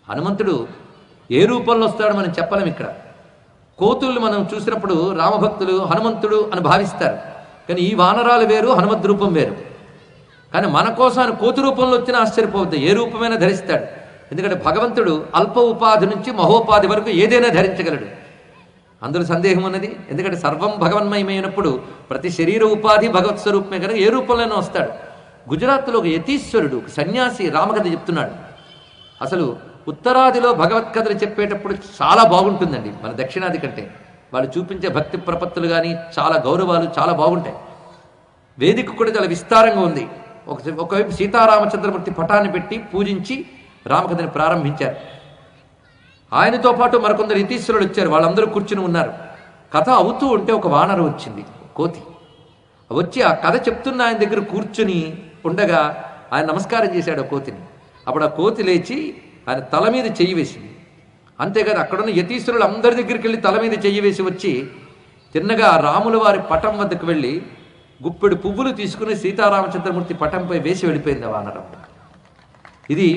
హనుమంతుడు ఏ రూపంలో వస్తాడో మనం చెప్పలేం. ఇక్కడ కోతుల్ని మనం చూసినప్పుడు రామభక్తులు హనుమంతుడు అని భావిస్తారు, కానీ ఈ వానరాలు వేరు, హనుమద్ రూపం వేరు. కానీ మన కోసం ఆయన కోతి రూపంలో వచ్చినా ఆశ్చర్యపోవద్దు, ఏ రూపమైనా ధరిస్తాడు. ఎందుకంటే భగవంతుడు అల్ప ఉపాధి నుంచి మహోపాధి వరకు ఏదైనా ధరించగలడు, అందులో సందేహం ఉన్నది. ఎందుకంటే సర్వం భగవన్మయమైనప్పుడు ప్రతి శరీర ఉపాధి భగవత్ స్వరూపమే కనుక ఏ రూపంలోనే వస్తాడు. గుజరాత్లో ఒక యతీశ్వరుడు, ఒక సన్యాసి రామకథ చెప్తున్నాడు. అసలు ఉత్తరాదిలో భగవత్కథలు చెప్పేటప్పుడు చాలా బాగుంటుందండి మన దక్షిణాది కంటే. వాళ్ళు చూపించే భక్తి ప్రపత్తులు కానీ చాలా గౌరవాలు చాలా బాగుంటాయి. వేదిక కూడా చాలా విస్తారంగా ఉంది. ఒకవైపు సీతారామచంద్రమూర్తి పటాన్ని పెట్టి పూజించి రామకథని ప్రారంభించారు. ఆయనతో పాటు మరికొందరు యతీశ్వరులు వచ్చారు, వాళ్ళందరూ కూర్చుని ఉన్నారు. కథ అవుతూ ఉంటే ఒక వానరు వచ్చింది, కోతి వచ్చి ఆ కథ చెప్తున్న ఆయన దగ్గర కూర్చుని ఉండగా ఆయన నమస్కారం చేశాడు ఆ కోతిని. అప్పుడు ఆ కోతి లేచి ఆయన తల మీద చెయ్యి వేసింది. అంతేకాదు అక్కడున్న యతీశ్వరులు అందరి దగ్గరికి వెళ్ళి తల మీద చెయ్యి వేసి వచ్చి తిన్నగా రాముల వారి పటం వద్దకు వెళ్ళి గుప్పెడు పువ్వులు తీసుకుని సీతారామచంద్రమూర్తి పటంపై వేసి వెళ్ళిపోయింది ఆ వానరం. ఇది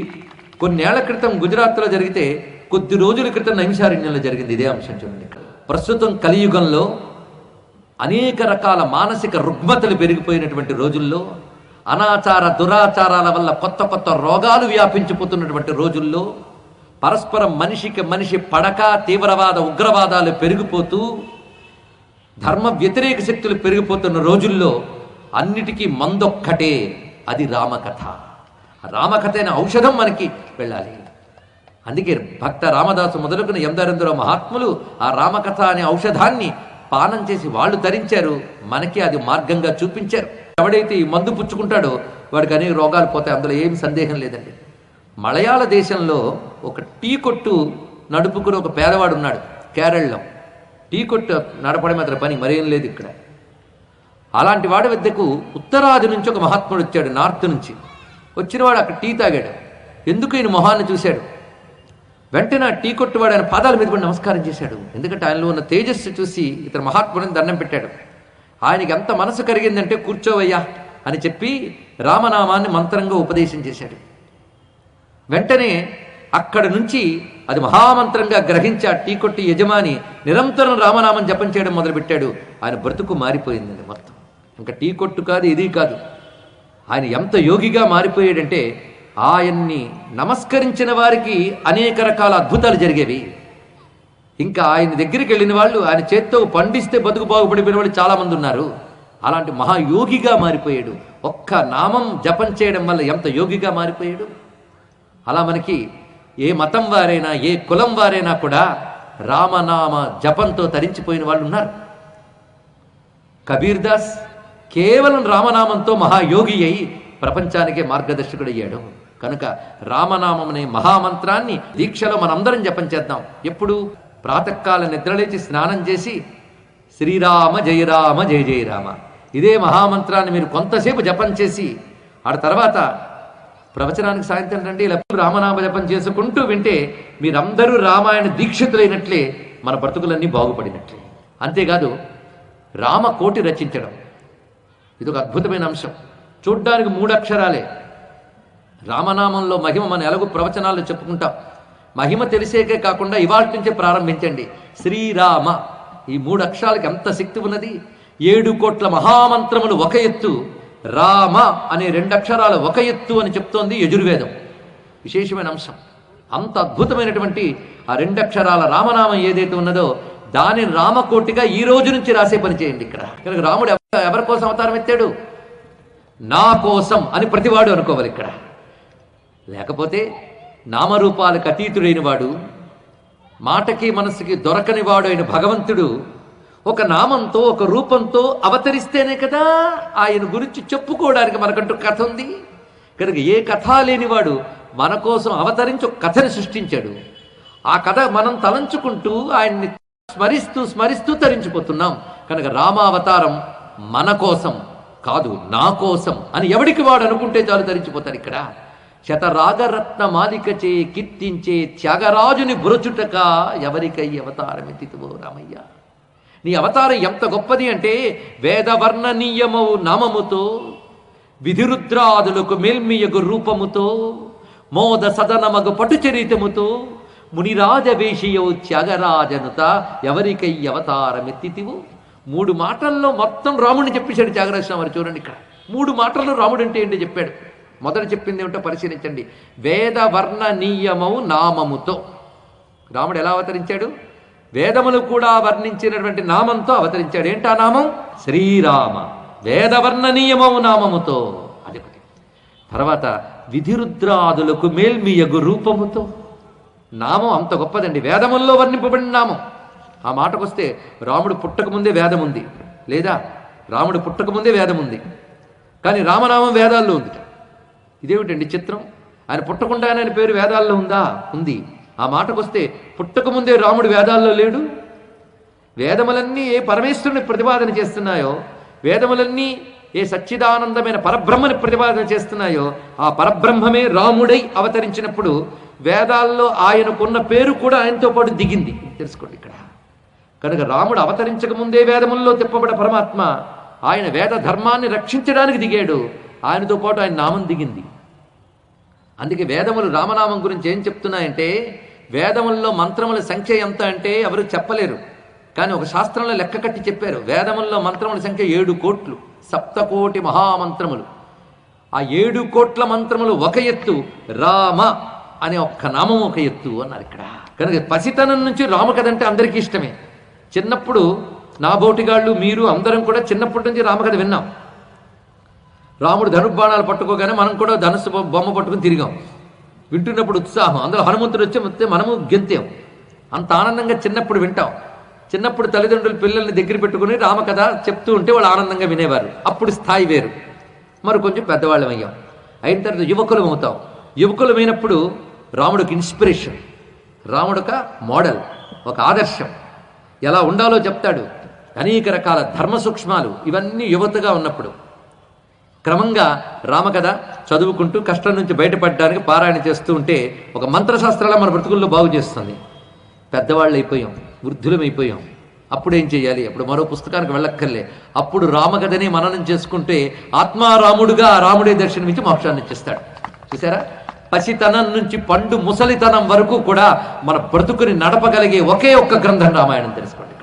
కొన్నేళ్ల క్రితం గుజరాత్లో జరిగితే కొద్ది రోజుల క్రితం నైమిషారణ్యంలో జరిగింది ఇదే అంశం. చూడండి, ప్రస్తుతం కలియుగంలో అనేక రకాల మానసిక రుగ్మతలు పెరిగిపోయినటువంటి రోజుల్లో, అనాచార దురాచారాల వల్ల కొత్త కొత్త రోగాలు వ్యాపించిపోతున్నటువంటి రోజుల్లో, పరస్పరం మనిషికి మనిషి పడక తీవ్రవాద ఉగ్రవాదాలు పెరిగిపోతూ ధర్మ వ్యతిరేక శక్తులు పెరిగిపోతున్న రోజుల్లో అన్నిటికీ మందొక్కటే, అది రామకథ. రామకథ అయిన ఔషధం మనకి వెళ్ళాలి. అందుకే భక్త రామదాసు మొదలుకున్న ఎందరెందరో మహాత్ములు ఆ రామకథ అనే ఔషధాన్ని పానం చేసి వాళ్ళు ధరించారు, మనకి అది మార్గంగా చూపించారు. ఎవడైతే ఈ మందు పుచ్చుకుంటాడో వాడికి అనేక రోగాలు పోతాయి, అందులో ఏం సందేహం లేదండి. మలయాళ దేశంలో ఒక టీ కొట్టు నడుపుకుని ఒక పేదవాడు ఉన్నాడు కేరళలో. టీ కొట్టు నడపడం అతని పని, మరేం లేదు ఇక్కడ. అలాంటి వాడి వద్దకు ఉత్తరాది నుంచి ఒక మహాత్ముడు వచ్చాడు, నార్త్ నుంచి వచ్చినవాడు. అక్కడ టీ తాగాడు. ఎందుకు ఈయన మొహాన్ని చూశాడు. వెంటనే టీ కొట్టువాడు ఆయన పాదాల మీద కూడా నమస్కారం చేశాడు. ఎందుకంటే ఆయనలో ఉన్న తేజస్సు చూసి ఇతర మహాత్ముడిని దండం పెట్టాడు. ఆయనకి ఎంత మనసు కరిగిందంటే కూర్చోవయ్యా అని చెప్పి రామనామాన్ని మంత్రంగా ఉపదేశం చేశాడు. వెంటనే అక్కడి నుంచి అది మహామంత్రంగా గ్రహించి ఆ టీ కొట్టి యజమాని నిరంతరం రామనామం జపం చేయడం మొదలుపెట్టాడు. ఆయన బ్రతుకు మారిపోయిందండి మొత్తం. ఇంకా టీ కొట్టు కాదు, ఇది కాదు. ఆయన ఎంత యోగిగా మారిపోయాడంటే ఆయన్ని నమస్కరించిన వారికి అనేక రకాల అద్భుతాలు జరిగేవి. ఇంకా ఆయన దగ్గరికి వెళ్ళిన వాళ్ళు, ఆయన చేత్తో పండిస్తే బతుకు బాగుపడిపోయిన వాళ్ళు చాలామంది ఉన్నారు. అలాంటి మహాయోగిగా మారిపోయాడు. ఒక్క నామం జపం చేయడం వల్ల ఎంత యోగిగా మారిపోయాడు. అలా మనకి ఏ మతం వారైనా ఏ కులం వారైనా కూడా రామనామ జపంతో తరించిపోయిన వాళ్ళు ఉన్నారు. కబీర్ దాస్ కేవలం రామనామంతో మహాయోగి అయి ప్రపంచానికే మార్గదర్శకుడయ్యాడు. కనుక రామనామం అనే మహామంత్రాన్ని దీక్షలో మనందరం జపం చేద్దాం. ఎప్పుడు? ప్రాతకాల నిద్రలేచి స్నానం చేసి శ్రీరామ జయ రామ జయ జయ రామ, ఇదే మహామంత్రాన్ని మీరు కొంతసేపు జపం చేసి ఆ తర్వాత ప్రవచనానికి సాయంత్రం రండి, ఇలా రామనామ జపం చేసుకుంటూ వింటే మీరందరూ రామాయణ దీక్షితులైనట్లే, మన బ్రతుకులన్నీ బాగుపడినట్లే. అంతేకాదు రామకోటి రచించడం ఇది ఒక అద్భుతమైన అంశం. చూడ్డానికి 3 అక్షరాలే. రామనామంలో మహిమ మన ఎలాగో ప్రవచనాల్లో చెప్పుకుంటాం. మహిమ తెలిసేకే కాకుండా ఇవాళ నుంచే ప్రారంభించండి. శ్రీరామ, ఈ 3 అక్షరాలకి ఎంత శక్తి ఉన్నది. 7 కోట్ల మహామంత్రములు ఒక ఎత్తు, రామ అనే 2 అక్షరాలు ఒక ఎత్తు అని చెప్తోంది యజుర్వేదం. విశేషమైన అంశం. అంత అద్భుతమైనటువంటి ఆ 2 అక్షరాల రామనామం ఏదైతే ఉన్నదో దాని రామకోటిగా ఈ రోజు నుంచి రాసే పని చేయండి. ఇక్కడ కనుక రాముడు ఎవరి కోసం అవతారం ఎత్తాడు? నా కోసం అని ప్రతివాడు అనుకోవాలి ఇక్కడ. లేకపోతే నామరూపాలకు అతీతుడైన వాడు, మాటకి మనసుకి దొరకని వాడు అయిన భగవంతుడు ఒక నామంతో ఒక రూపంతో అవతరిస్తేనే కదా ఆయన గురించి చెప్పుకోవడానికి మనకంటూ కథ ఉంది. కనుక ఏ కథ లేనివాడు మన కోసం అవతరించి ఒక కథని సృష్టించాడు. ఆ కథ మనం తలంచుకుంటూ ఆయన్ని స్మరిస్తూ స్మరిస్తూ తరించిపోతున్నాం. కనుక రామావతారం మన కోసం కాదు, నా కోసం అని ఎవడికి వాడు అనుకుంటే చాలు తరించిపోతారు. ఇక్కడ శతరాగరత్న మాలికచే కీర్తించే త్యాగరాజుని బురచుటక ఎవరికై అవతారమెత్తితువో రామయ్య. నీ అవతారం ఎంత గొప్పది అంటే వేదవర్ణనీయమవు నామముతో విధిరుద్రాదులకు మేల్మియగు రూపముతో మోద సదనమగు పటుచరితముతో మునిరాజవేషియో త్యాగరాజనుత ఎవరికై అవతారమెత్తితివు. 3 మాటల్లో మొత్తం రాముడిని చెప్పేశాడు త్యాగరాజ స్వామి వారు. చూడండి ఇక్కడ 3 మాటల్లో రాముడు అంటే ఏంటో చెప్పాడు. మొదట చెప్పింది ఏమిటో పరిశీలించండి. వేద వర్ణ నియమము నామముతో. రాముడు ఎలా అవతరించాడు? వేదములు కూడా వర్ణించినటువంటి నామంతో అవతరించాడు. ఏంటా నామం? శ్రీరామ. వేదవర్ణనీయమము నామముతో. అది ఒకటి. తర్వాత విధిరుద్రాదులకు మేల్మియగు రూపముతో. నామం అంత గొప్పదండి. వేదముల్లో వర్ణింపబడిన నామం. ఆ మాటకొస్తే రాముడు పుట్టకముందే వేదం ఉంది లేదా? రాముడు పుట్టకముందే వేదం ఉంది, కానీ రామనామం వేదాల్లో ఉంది. ఇదేమిటండి చిత్రం? ఆయన పుట్టకుండానే ఆయన పేరు వేదాల్లో ఉందా? ఉంది. ఆ మాటకొస్తే పుట్టకముందే రాముడు వేదాల్లో లేడు. వేదములన్నీ ఏ పరమేశ్వరుని ప్రతిపాదన చేస్తున్నాయో, వేదములన్నీ ఏ సచ్చిదానందమైన పరబ్రహ్మని ప్రతిపాదన చేస్తున్నాయో, ఆ పరబ్రహ్మమే రాముడై అవతరించినప్పుడు వేదాల్లో ఆయనకున్న పేరు కూడా ఆయనతో పాటు దిగింది. తెలుసుకోండి ఇక్కడ. కనుక రాముడు అవతరించక ముందే వేదముల్లో తిప్పబడ పరమాత్మ ఆయన వేద ధర్మాన్ని రక్షించడానికి దిగాడు. ఆయనతో పాటు ఆయన నామం దిగింది. అందుకే వేదములు రామనామం గురించి ఏం చెప్తున్నాయంటే, వేదముల్లో మంత్రముల సంఖ్య ఎంత అంటే ఎవరు చెప్పలేరు, కానీ ఒక శాస్త్రంలో లెక్క కట్టి చెప్పారు. వేదముల్లో మంత్రముల సంఖ్య 7 కోట్లు, 7 కోటి మహామంత్రములు. ఆ 7 కోట్ల మంత్రములు ఒక ఎత్తు, రామ అనే ఒక్క నామం ఒక ఎత్తు అన్నారు ఇక్కడ. కనుక పసితనం నుంచి రామకథ అంటే అందరికీ ఇష్టమే. చిన్నప్పుడు నా బోటిగాళ్ళు మీరు అందరం కూడా చిన్నప్పటి నుంచి రామకథ విన్నాం. రాముడు ధనుర్బాణాలు పట్టుకోగానే మనం కూడా ధనుసు బొమ్మ పట్టుకుని తిరిగాం. వింటున్నప్పుడు ఉత్సాహం, అందులో హనుమంతుడు వచ్చే మనము గెంతాం. అంత ఆనందంగా చిన్నప్పుడు వింటాం. చిన్నప్పుడు తల్లిదండ్రులు పిల్లల్ని దగ్గర పెట్టుకుని రామకథ చెప్తూ ఉంటే వాళ్ళు ఆనందంగా వినేవారు. అప్పుడు స్థాయి వేరు. మరి కొంచెం పెద్దవాళ్ళం అయ్యాం. అయిన తర్వాత యువకులం అవుతాం. యువకులమైనప్పుడు రాముడికి ఇన్స్పిరేషన్, రాముడొక మోడల్, ఒక ఆదర్శం, ఎలా ఉండాలో చెప్తాడు. అనేక రకాల ధర్మ సూక్ష్మాలు ఇవన్నీ యువతగా ఉన్నప్పుడు. క్రమంగా రామకథ చదువుకుంటూ కష్టం నుంచి బయటపడడానికి పారాయణ చేస్తూ ఉంటే ఒక మంత్రశాస్త్రాల మన బ్రతుకుల్లో బాగు చేస్తుంది. పెద్దవాళ్ళు అయిపోయాం, వృద్ధులమైపోయాం. అప్పుడేం చేయాలి? అప్పుడు మరో పుస్తకానికి వెళ్ళక్కర్లే. అప్పుడు రామకథని మననం చేసుకుంటే ఆత్మారాముడుగా రాముడే దర్శనమిచ్చి మోక్షాన్ని ఇచ్చేస్తాడు. చూసారా? పసితనం నుంచి పండు ముసలితనం వరకు కూడా మన బ్రతుకుని నడపగలిగే ఒకే ఒక్క గ్రంథం రామాయణం. తెలుసుకోండి.